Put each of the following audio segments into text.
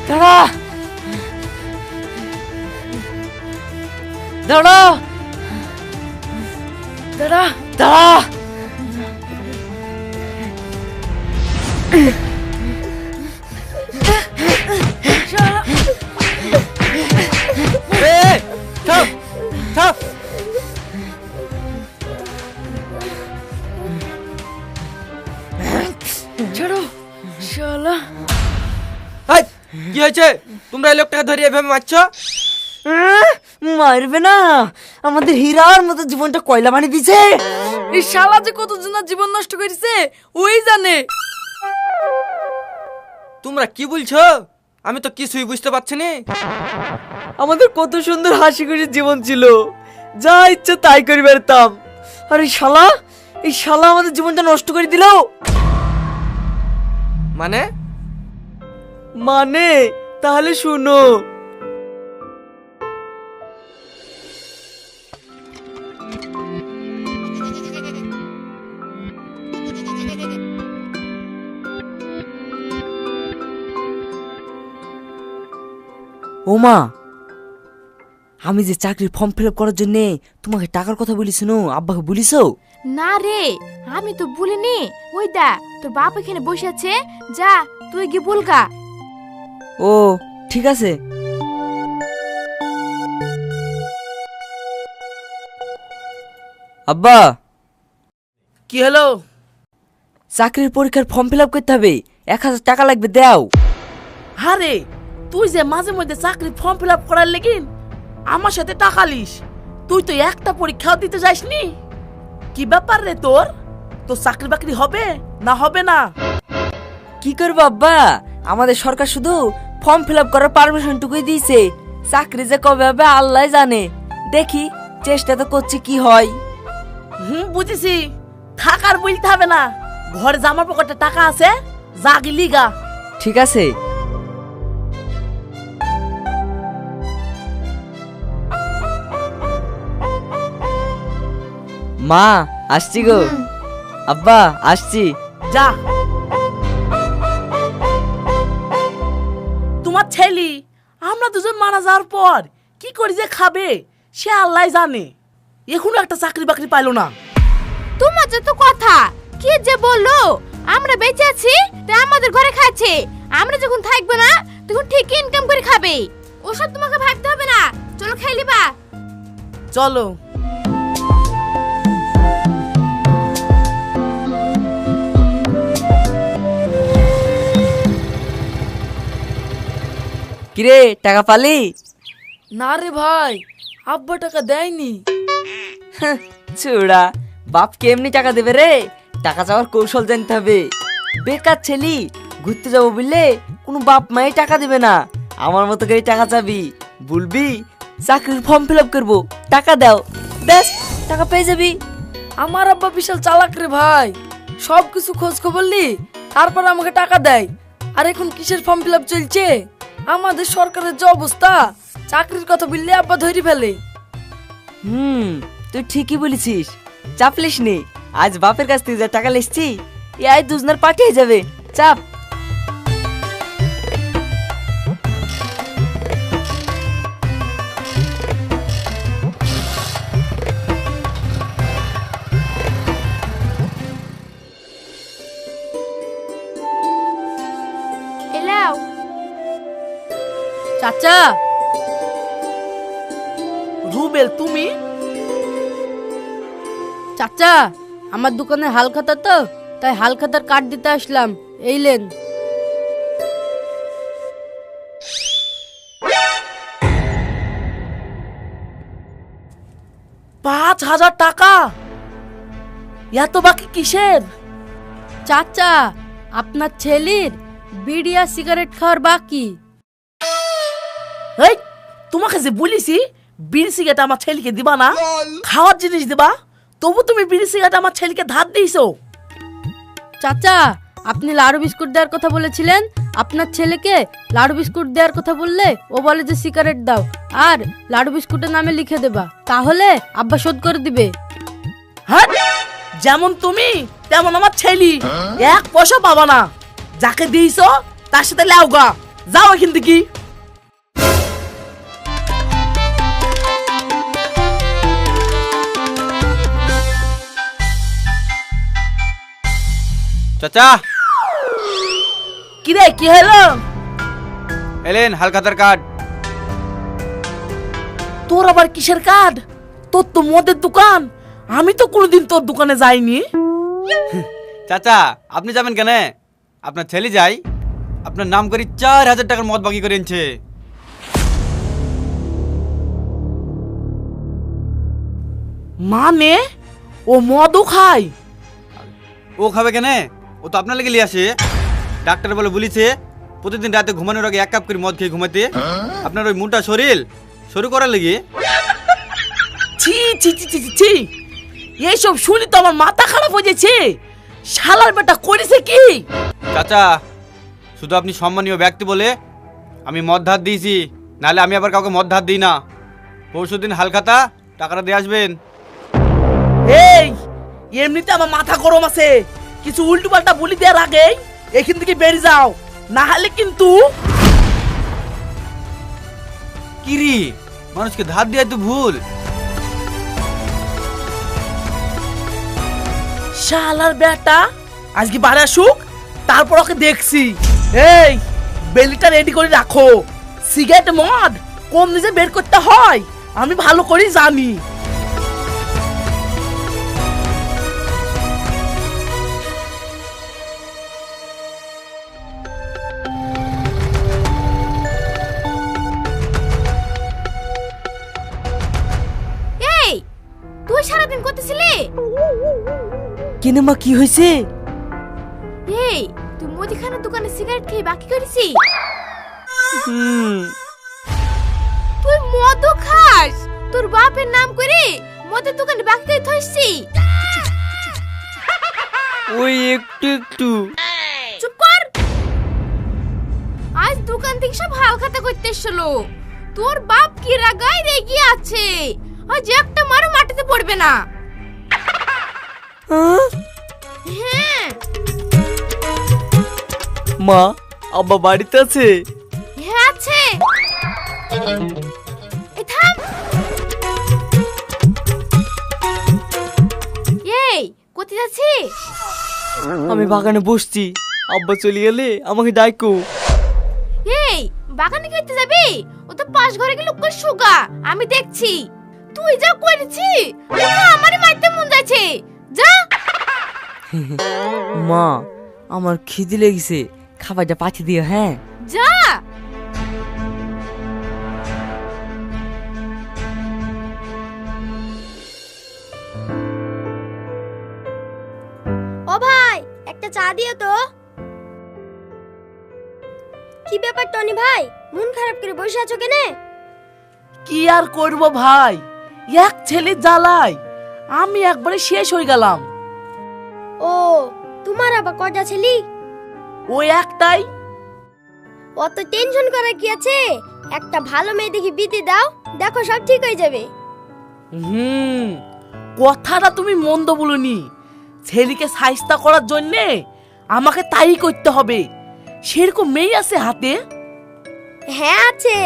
দাঁড়া দাঁড়া দাঁড়া দাঁড়া। থাম থাম। ছাড়ো শালা। কি হয়েছে? তোমরা এই লোকটাকে ধরিয়ে এভাবে মারছো? মারবে না, আমাদের হীরার মতো জীবনটা কয়লা বানিয়ে দিছে। এই শালা যে কতজনের জীবন নষ্ট করেছে ওই জানে। তোমরা কি বলছো? আমি তো কিছুই বুঝতে পারছি না। আমাদের কত সুন্দর হাসি খুশি জীবন ছিল, যা ইচ্ছে তাই করে বেরতাম। আর এই শালা আমাদের জীবনটা নষ্ট করে দিল। মানে তাহলে শুনো। ওমা, আমি যে চাকরির ফর্ম ফিল আপ করার জন্য তোমাকে টাকার কথা বলিস, আব্বাকে বলিস? না রে, আমি তো বলিনি। ওই দা তোর বাপ এখানে বসে আছে, যা তুই গিয়ে বলগা। ও ঠিক আছে। আব্বা, কি হলো? চাকরির পরীক্ষার ফর্ম ফিল আপ করতে হবে, 1000 টাকা লাগবে, দাও। আরে তুই যে মাঝে মধ্যে চাকরি ফর্ম ফিল আপ করার লেগিন আমার সাথে টাকা লিস, তুই তো একটা পরীক্ষাও দিতে যাসনি। কি ব্যাপার রে তোর? তোর চাকরি বাকরি হবে না হবে না? কি করবো আব্বা, আমাদের সরকার শুধু ফর্ম ফিল আপ করার পারমিশন টুকুই দিয়েছে, চাকরি যে কবে হবে আল্লাহ জানে। দেখি, চেষ্টা তো করছি, কি হয়। বুঝেছি। থাকার বলতে হবে না, ঘরে জামার পকেটে টাকা আছে, জাগি লিগা। ঠিক আছে। মা আসছি গো। আব্বা আসছি। যা। তোমার ছেলে আমরা দুজন মারা যাওয়ার পর কি করে যে খাবে সে আল্লাহ জানে। এখনো একটা চাকরি বাকরি পাইলো না। তোমার যে তো কথা কি যে বললো, আমরা বেঁচে আছি তাই আমাদের ঘরে খাচ্ছে, আমরা যখন থাকবো না তখন ঠিক ইনকাম করে খাবে। ওসব তোমাকে ভাবতে হবে না, চলো খাই লিবা। চলো। কিরে, টাকা পালি? না রে ভাই, আব্বা টাকা দেয়নি। চুড়া, বাপ কেমনি টাকা দেবে রে? টাকা চাওয়ার কৌশল জানতে হবে। বেকার ছেলি, ঘুরতে যাবো বললে কোনো বাপ মাই টাকা দেবে না। আমার মতো করে টাকা চাবি, বলবি চাকরির ফর্ম ফিল আপ করবো, টাকা দাও, ব্যাস টাকা পেয়ে যাবি। আমার আব্বা বিশাল চালাক রে ভাই, সব কিছু খোঁজ খবর নি তারপর আমাকে টাকা দেয়। আর এখন কিসের ফর্ম ফিল আপ চলছে? আমাদের সরকারের যে অবস্থা, চাকরির কথা বললে আব্বা ধরে ফেলে। তুই ঠিকই বলেছিস, চাপলিস নে। আজ বাপের কাছ থেকে যা টাকা লিখছি, এই দুজনের পাঠিয়ে যাবে, চাপ। এলাও। চাচা, রুবেল তুমি? চাচা, আমার দোকানে হালখাতা তো, তাই হালখাতার কার্ড দিতে আসলাম, এই লেন। $5000 টাকা? এত বাকি কিসের? চাচা, আপনার ছেলের বিড়ি আর সিগারেট খাওয়ার বাকি। এই তোমাকে যে বলিছি বিড়ি সিগারেট আমার ছেলেকে দিবা না, খাওয়ার জিনিস দিবা, তবু তুমি বিড়ি সিগারেট আমার ছেলেকে ধার দিয়েছো। চাচা, আপনি লাড়ু বিস্কুট দেওয়ার কথা বলেছিলেন, আপনার ছেলেকে লাড়ু বিস্কুট দেওয়ার কথা বললে ও বলে যে সিগারেট দাও, আর লাড়ু বিস্কুটের নামে লিখে দেবা, তাহলে আব্বা শোধ করে দিবে। হ্যাঁ, যেমন তুমি তেমন আমার ছেলে, 1 পয়সা পাবা না। যাকে দিয়েছো তার সাথে লাউগা, যাও এখান থেকে। চাচা কি রে, কি হলো? এলেন হালখাতার কার্ড। তোর আবার কিসের কার্ড? তোর তো মদের দোকান, আমি তো কোনোদিন তোর দোকানে যাইনি। চাচা আপনি যাবেন কেন? আপনার ছেলে যাই, আপনার নাম করে 4000 টাকার মদ বাকি করে এনেছে। মানে ও মদও খায়? ও খাবে কেন? ও তো আপনার লেগে লিয়ে আসে। ডাক্তার বলে বলেছে প্রতিদিন রাতে ঘুমানোর আগে 1 কাপ করে মদ খেয়ে ঘুমাতে। আপনার ওই মোটা শরীর শুরু করার লেগে। ছি ছি ছি ছি ছি, ছি। এইসব শুনি তো আমার মাথা খারাপ হয়ে যাচ্ছে। শালার বেটা করেছে কি? চাচা শুধু আপনি সম্মানীয় ব্যক্তি বলে আমি মদ ধার দিয়েছি, নাহলে আমি আবার কাউকে মদ ধার দিই না। পরশুদিন হালখাতা টাকাটা দিয়ে আসবেন। এই এমনিতে আমার মাথা গরম আছে, কিছু উল্টো পাল্টা বলি দেওয়ার আগে এখান থেকে বেরিয়ে যাও, না হলে কিন্তু। কিরি মানুষকে ধার দেওয়া তো ভুল। শালার বেটা আজকে বাড়ি আসুক, তারপর ওকে দেখছি। এই বেলিটা রেডি করে রাখো, সিগারেট মদ কম নিজে বের করতে হয় আমি ভালো করে জানি। এই তুই সারাদিন করতেছিলি? কেন মা, কি হয়েছে? এই তুই মুদিখানার দোকানে সিগারেট খেয়ে বাকি করেছি? তুই মদও খাস, তোর বাপের নাম করে মদের দোকানে বাকি করে থইছি? ওই একটু চুপ কর। আজ দোকান থেকে সব হালখাতা করতে এসেছিল। তোর বাপ কি রাগায় রেগে আছে, আজ একটা মারও মাটিতে পড়বে না। হ্যাঁ মা, আব্বা বাড়িতে আছে? হ্যাঁ আছে। এই থাম। এই কোথায় যাচ্ছিস? আমি বাগানে বসছি, আব্বা চলে গেলে আমাকে ডাকো। এই বাগানে কি করতে যাবি? ও তো পাশ ঘরে গিয়ে লোক সুগা, আমি দেখছি। তুই যা করেছি আমারই মারতে মন যাচ্ছে, যা। মা, আমার খিদে লেগেছে, খাবারটা পাঠিয়ে দিও। হ্যাঁ যা। ও ভাই, একটা চা দিও তো। কি ব্যাপার টনি ভাই, মন খারাপ করে বসে আছো কেন? কি আর করব ভাই, এক ছেলে জ্বালায় আমি একবারে শেষ হয়ে গেলাম। ও তোমার আবার কয়টা ছেলে? ওই একটাই। অত টেনশন করার কি আছে, একটা ভালো মেয়ে দেখি বিয়ে দাও, দেখো সব ঠিক হয়ে যাবে। কথাটা তুমি মন্দ বলনি। ছেলেকে সাইস্তা করার জন্য আমাকে তাই করতে হবে। সেরকম মেয়ে আছে হাতে? হ্যাঁ আছে,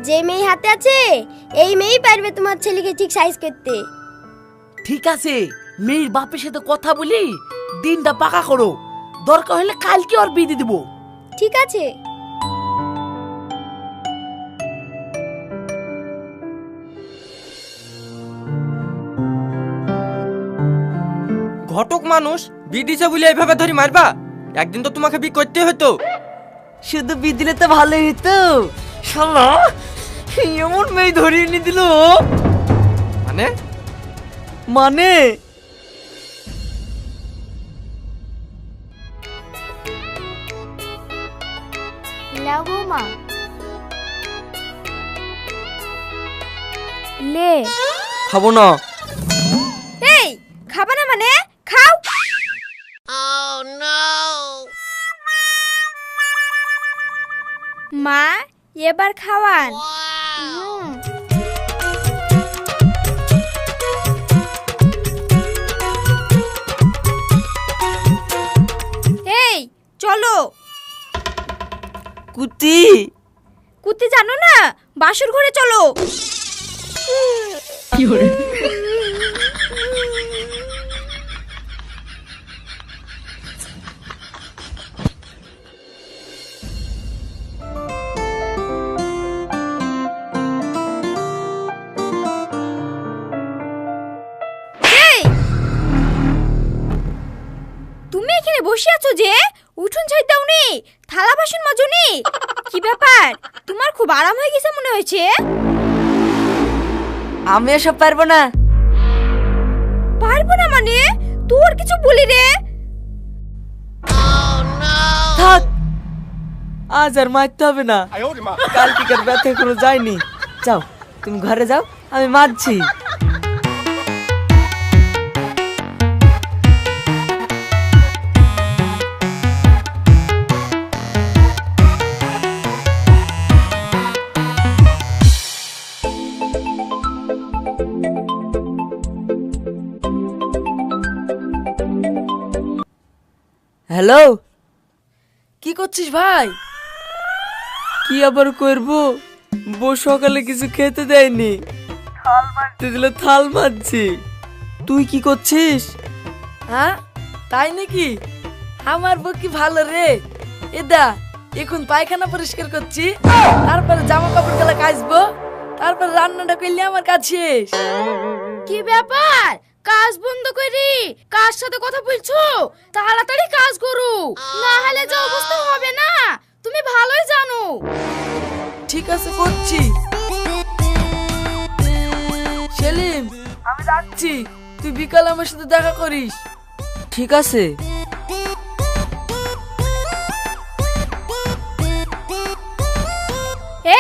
যে মেয়ে হাতে আছে এই মেয়েই পারবে তোমার ছেলেকে ঠিক সাইজ করতে। ঠিক আছে, মেয়ের বাপের সাথে কথা বলি দিনটা পাকা করো, দরকার হলে কালকে ওর বিয়ে দিয়ে দেবো। ঠিক আছে। ঘটক মানুষ বিদিছে বলে এইভাবে ধরি মারবা? একদিন তো তোমাকে বি করতে হতো। শুধু বিয়ে দিলে তো ভালোই হতো। শালা এমন মেয়ে ধরিয়ে এনে দিল। মানে মানে লাও বৌমা, লে। খাবো না। এই খাবা না মানে খাও। মা এবার খাওয়ান। এই চলো। কুতি কুত্তি জানো না, বাসুর ঘরে চলো। এই, তুমি এখানে বসে আছো যে? উঠুন ছাই দাওনি, থালা বাসন মাজুনি। কি ব্যাপার, তোমার খুব আরাম হয়ে গেছে মনে হয়েছে। আমি এসব পারবো না। পারবো না মানে? তোর কিছু বলি রে। থাক, আজ আর মারতে হবে না। কাল টিকার ব্যথা কোনো যায়নি। যাও তুমি ঘরে যাও, আমি মারছি। হ্যালো, কি করছিস ভাই? কি আবার করবো? বউ সকালে কিছু খেতে দেয়নি, থাল মারতে দিল, থাল মারছি। তুই কি করছিস? হ্যাঁ, তাই নাকি? আমার বউ কি ভালো রে। এদা এখন পায়খানা পরিষ্কার করছি, তারপরে জামা কাপড় গুলা কাচবো, তারপর রান্নাটা করলে আমার কাজ শেষ। কি ব্যাপার, কাজ বন্ধ করি কার সাথে কথা বলছো? তাড়াতাড়ি কাজ করো, না হলে যে অবস্থা হবে না তুমি ভালোই জানো। ঠিক আছে, করছি। সেলিম, আমি যাচ্ছি, তুই বিকালে আমার সাথে দেখা করিস। ঠিক আছে।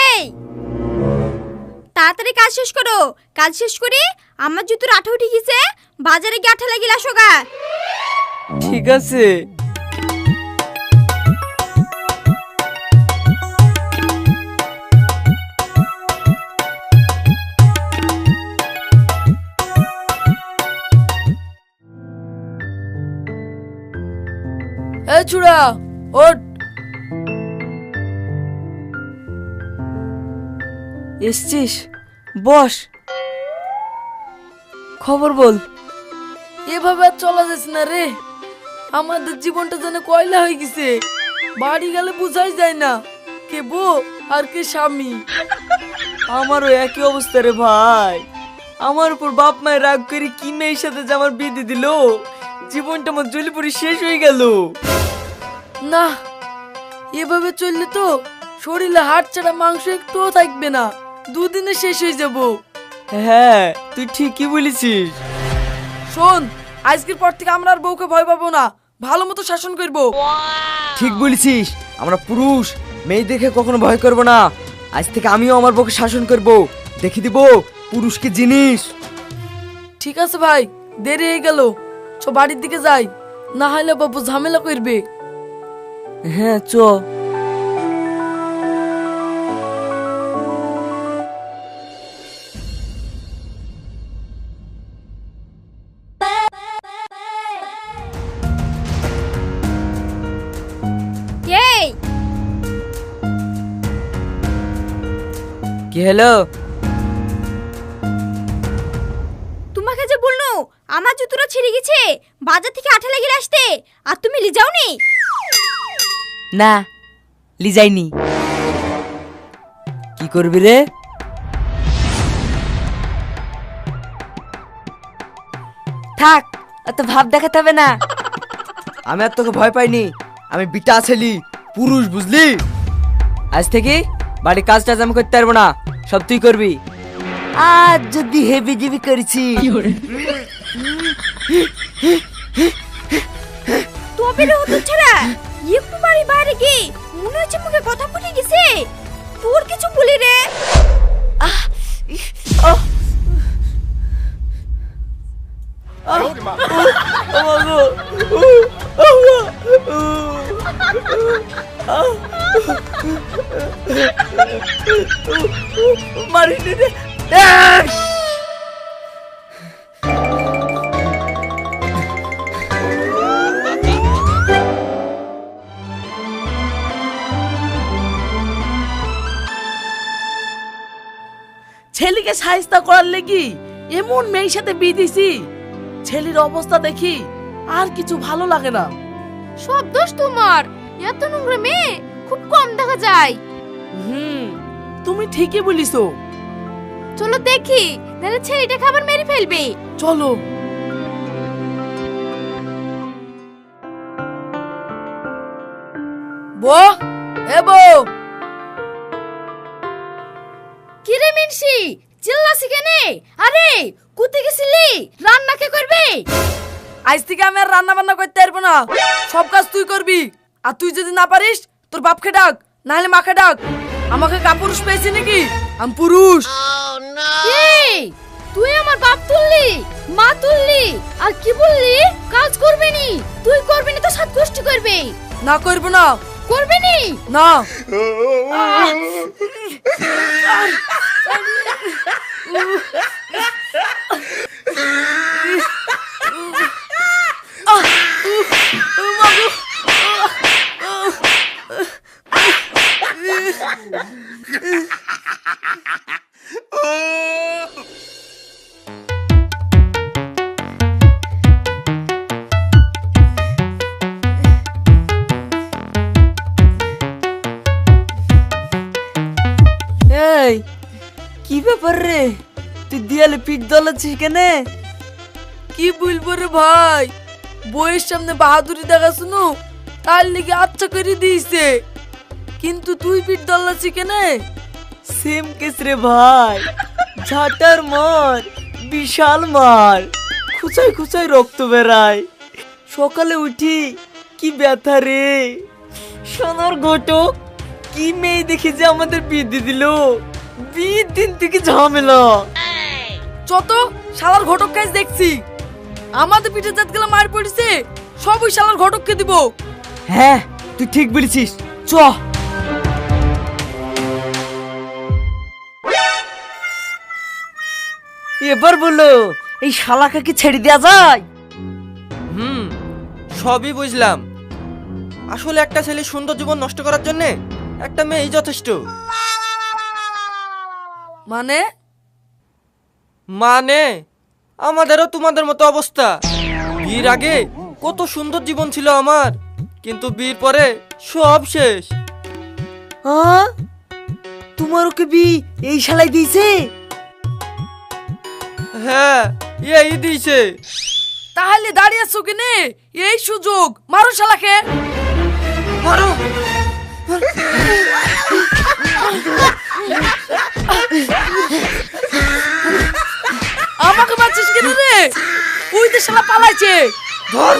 এই, তাড়াতাড়ি কাজ শেষ করো। কাজ শেষ করি আমার জুতোর আঠা উঠে গেছে, বাজারে গিয়ে আঠা লাগিয়ে আসো গা। ঠিক আছে। এই চূড়া, ওঠ। এসছিস? বস, খবর বল। এভাবে আর চলা যাচ্ছে না রে। আমাদের জীবনটা যেন কয়লা হয়ে গেছে। বাড়ি গেলে বুঝাই যায় না কে বউ আর কে স্বামী। আমারও একই অবস্থা রে ভাই। আমার উপর বাপ মায়ের রাগ করে কি মেয়ের সাথে যে আমার বিয়ে দিয়ে দিল, জীবনটা আমার জ্বলে পড়ে শেষ হয়ে গেল। না, এভাবে চললে তো শরীরে হাড় ছাড়া মাংস একটুও থাকবে না, দুদিনে শেষ হয়ে যাব। হ্যাঁ, তুই ঠিকই বলেছিস। শোন, আজকের পর থেকে আমরা আর বউকে ভয় পাবো না, ভালো মতো শাসন করবো। ঠিক বলেছিস, আমরা পুরুষ, মেয়ে দেখে কখনো ভয় করব না। আজ থেকে আমিও আমার বউকে শাসন করব, দেখে দিব পুরুষ কি জিনিস। ঠিক আছে ভাই, দেরি হয়ে গেল, চ বাড়ির দিকে যাই, না হলে বাবু ঝামেলা করবে। হ্যাঁ চ। এই, কি হলো? তোমাকে যে বললো আমার জুতোটা ছিঁড়ে গেছে, বাজার থেকে আঠা লাগিয়ে আসতে, আর তুমি লি যাওনি? না, লিজাইনি। কি করবি রে? থাক, অত ভাব দেখাতে হবে না। আমি আর তোকে ভয় পাইনি, আমি বিটা ছেলি, পুরুষ, বুঝলি? আজ থেকে বাড়ির কাজ টাজ আমি করতে পারবো না, সব তুই করবি। আজ যদি হেবি জিবি করেছি। তবে রে হতো ছাড়া, একটু বাড়ি বাইরে গিয়ে মনে হচ্ছে মুখে কথা ফুটে গেছে। তোর কিছু বলি রে। মারিনি রে। ছেলেকে সাহিস্তা করার লেগি এমন মেয়ের সাথে বিয়ে দিছি, ছেলের অবস্থা দেখি আর কিছু ভালো লাগে না। সব দোষ তোমার, এত নোংরা মেয়ে খুব কম দেখা যায়। তুমি ঠিকই বলিছো। চলো দেখি, নাহলে ছেলেটা খাবার মেরে ফেলবে। চলো। বউ, এ বউ, কি রে মিনসি, চিল্লাছি কেনে? আরে কুতে গেছিলি? রান্না কে করবে? আজ থেকে আমি আর রান্না বান্না করতে পারবো না, সব কাজ তুই করবি। আর তুই যদি না পারিস তোর বাপকে ডাক, না হলে মাকে ডাক। আমাকে কাপুরুষ পেয়েছি নাকি? আমি পুরুষ। এই তুই আমার বাপ তুললি, মা তুললি, আর কি বললি কাজ করবে নি? তুই করবি না তো সাত গোষ্ঠী করবে। না করবো না। করবে নি? না। এই কি ব্যাপার রে, তুই দিয়ালে পিঠ দলাচ্ছিস কেনে? কি বলবো রে ভাই, বইয়ের সামনে বাহাদুরি দেখাশুনো, তার লিগে আচ্ছা করে দিয়েছে। কিন্তু তুই পিঠ দল্লাছি কেনে? সেম কেস রে ভাই, ঝাঁটার মার, বিশাল মার, খুচাই খুচাই রক্ত বেরায়। সকালে উঠি কি ব্যথা রে। সোনার ঘটক, কি মেয়ে দেখি যে আমাদের বিয়ে দিল। বিয়ের দিন থেকে ঝামেলা। যত শালার ঘটক কাজ দেখছি, আমাদের পিঠে জাত গেলা মার পড়েছে, সব ওই শালার ঘটককে দিব। হ্যাঁ তুই ঠিক বলেছিস, চ। এবার বলো, এই শালাকে ছেড়ে দেওয়া যায়? সবই বুঝলাম। আসলে একটা ছেলে সুন্দর জীবন নষ্ট করার জন্য একটা মেয়েই যথেষ্ট। মানে মানে আমাদেরও তোমাদের মতো অবস্থা। বিয়ের আগে কত সুন্দর জীবন ছিল আমার, কিন্তু বিয়ের পরে সব শেষ। হ্যাঁ, তোমার ওকে বি এই শালাই দিয়েছে? হ্যাঁ, এই দিয়েছে। তাহলে দাঁড়িয়ে আছো কেনে? এই সুযোগ, মারো শালাকে। মারো। আমাকে মারছিস কেন রে? ওই তো শালা পালাইছে। ধর।